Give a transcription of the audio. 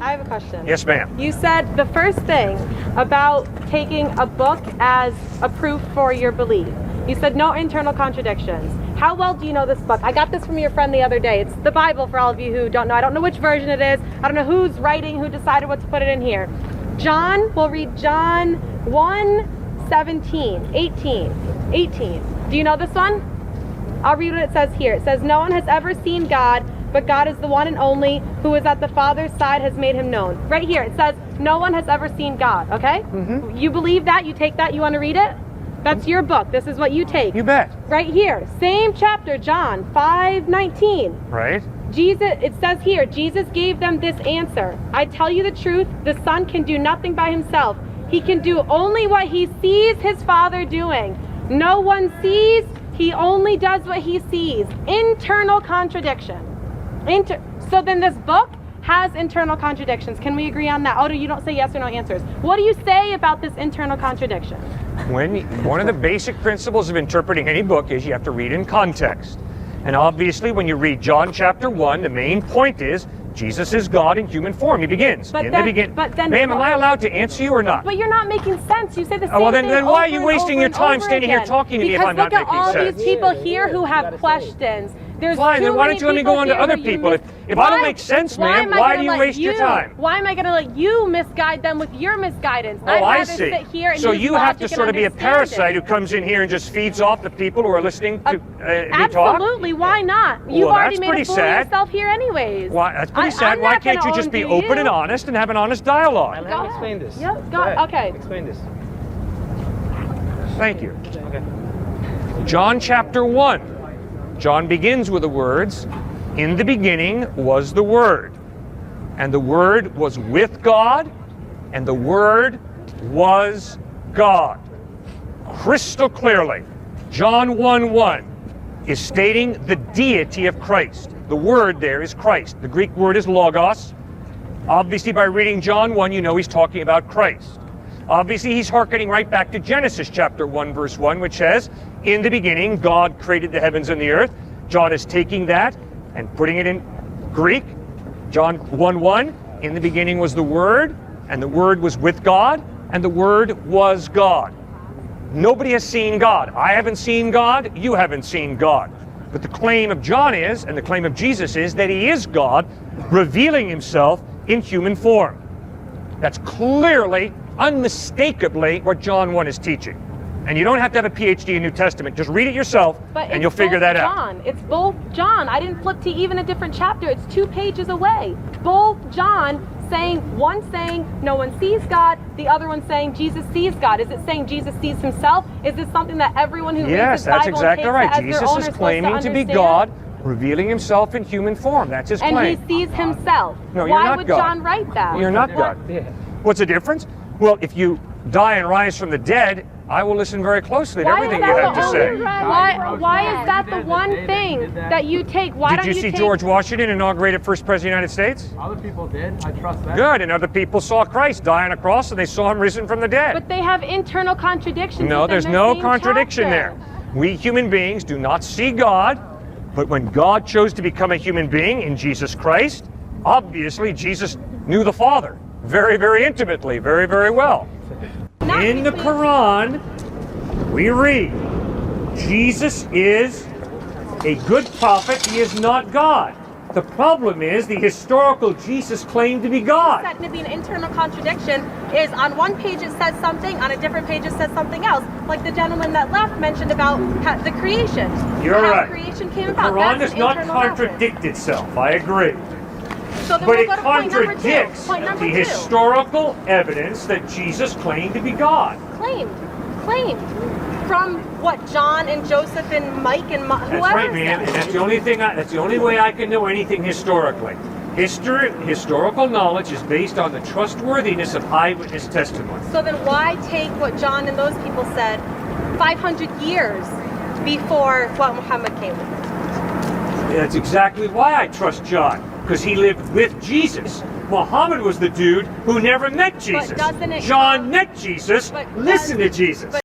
I have a question. Yes, ma'am. You said the first thing about taking a book as a proof for your belief. You said no internal contradictions. How well do you know this book? I got this from your friend the other day. It's the Bible for all of you who don't know. I don't know which version it is. I don't know who's writing, who decided what to put it in here. John, we'll read John 1:17, 18. Do you know this one? I'll read what it says here. It says, no one has ever seen God, but God is the one and only who is at the Father's side has made him known. Right here, it says, no one has ever seen God, okay? Mm-hmm. You believe that? You take that? You want to read it? That's your book. This is what you take. You bet. Right here, same chapter, John 5:19. Right. It says here, Jesus gave them this answer. I tell you the truth, the Son can do nothing by himself. He can do only what he sees his Father doing. No one sees, he only does what he sees. Internal contradiction. So then this book has internal contradictions. Can we agree on that? Oh, you don't say yes or no answers. What do you say about this internal contradiction? One of the basic principles of interpreting any book is you have to read in context. And obviously, when you read John chapter 1, the main point is Jesus is God in human form. He begins. Ma'am, am I allowed to answer you or not? But you're not making sense. You say the same well, then thing why are you wasting your time standing here talking to me if I'm not making sense? Because look at all these people here who have questions. Fine, then why don't you let me go on to other people? If I don't make sense, ma'am, why do you waste your time? Why am I going to let you misguide them with your misguidance? Oh, I see. So you have to sort of be a parasite who comes in here and just feeds off the people who are listening to me talk? Absolutely, why not? You've already made a fool of yourself here anyways. Why, that's pretty sad. Why can't you just be open and honest and have an honest dialogue? Let me explain this. Yep, okay. Explain this. Thank you. Okay. John chapter 1. John begins with the words, in the beginning was the Word, and the Word was with God, and the Word was God. Crystal clearly, John 1:1 is stating the deity of Christ. The word there is Christ. The Greek word is logos. Obviously, by reading John 1, you know he's talking about Christ. Obviously, he's hearkening right back to Genesis chapter 1, verse 1, which says, in the beginning, God created the heavens and the earth. John is taking that and putting it in Greek. John 1:1, in the beginning was the Word, and the Word was with God, and the Word was God. Nobody has seen God. I haven't seen God. You haven't seen God. But the claim of John is, and the claim of Jesus is, that he is God, revealing himself in human form. That's clearly, unmistakably what John 1 is teaching. And you don't have to have a PhD in New Testament. Just read it yourself, and you'll figure that out. It's both John. I didn't flip to even a different chapter. It's 2 pages away. Both John saying, one saying no one sees God, the other one saying Jesus sees God. Is it saying Jesus sees himself? Is this something that everyone who reads the Bible that's exactly right. Jesus is claiming to be God, revealing himself in human form. That's his claim. And he sees himself. No, you're not God. Why would John write that? You're not God. What's the difference? Well, if you die and rise from the dead, I will listen very closely to everything you have to say. Why is that the one thing that you take? Did you see George Washington inaugurated first president of the United States? Other people did. I trust that. Good. And other people saw Christ die on a cross and they saw him risen from the dead. But they have internal contradictions. No, there's no contradiction there. We human beings do not see God, but when God chose to become a human being in Jesus Christ, obviously Jesus knew the Father very, very intimately, very, very well. In the Quran, we read, Jesus is a good prophet, he is not God. The problem is the historical Jesus claimed to be God. That to be an internal contradiction is on one page it says something, on a different page it says something else. Like the gentleman that left mentioned about the creation. You're right. Creation came the about. Quran does not contradict itself, I agree. So then but we'll it contradicts the historical evidence that Jesus claimed to be God. Claimed. From what, John and Joseph and Mike and whoever? That's right, man. And that's the only thing. That's the only way I can know anything historically. Historical knowledge is based on the trustworthiness of eyewitness testimony. So then why take what John and those people said 500 years before what Muhammad came with? That's exactly why I trust John. Because he lived with Jesus. Muhammad was the dude who never met Jesus. John met Jesus, listened to Jesus.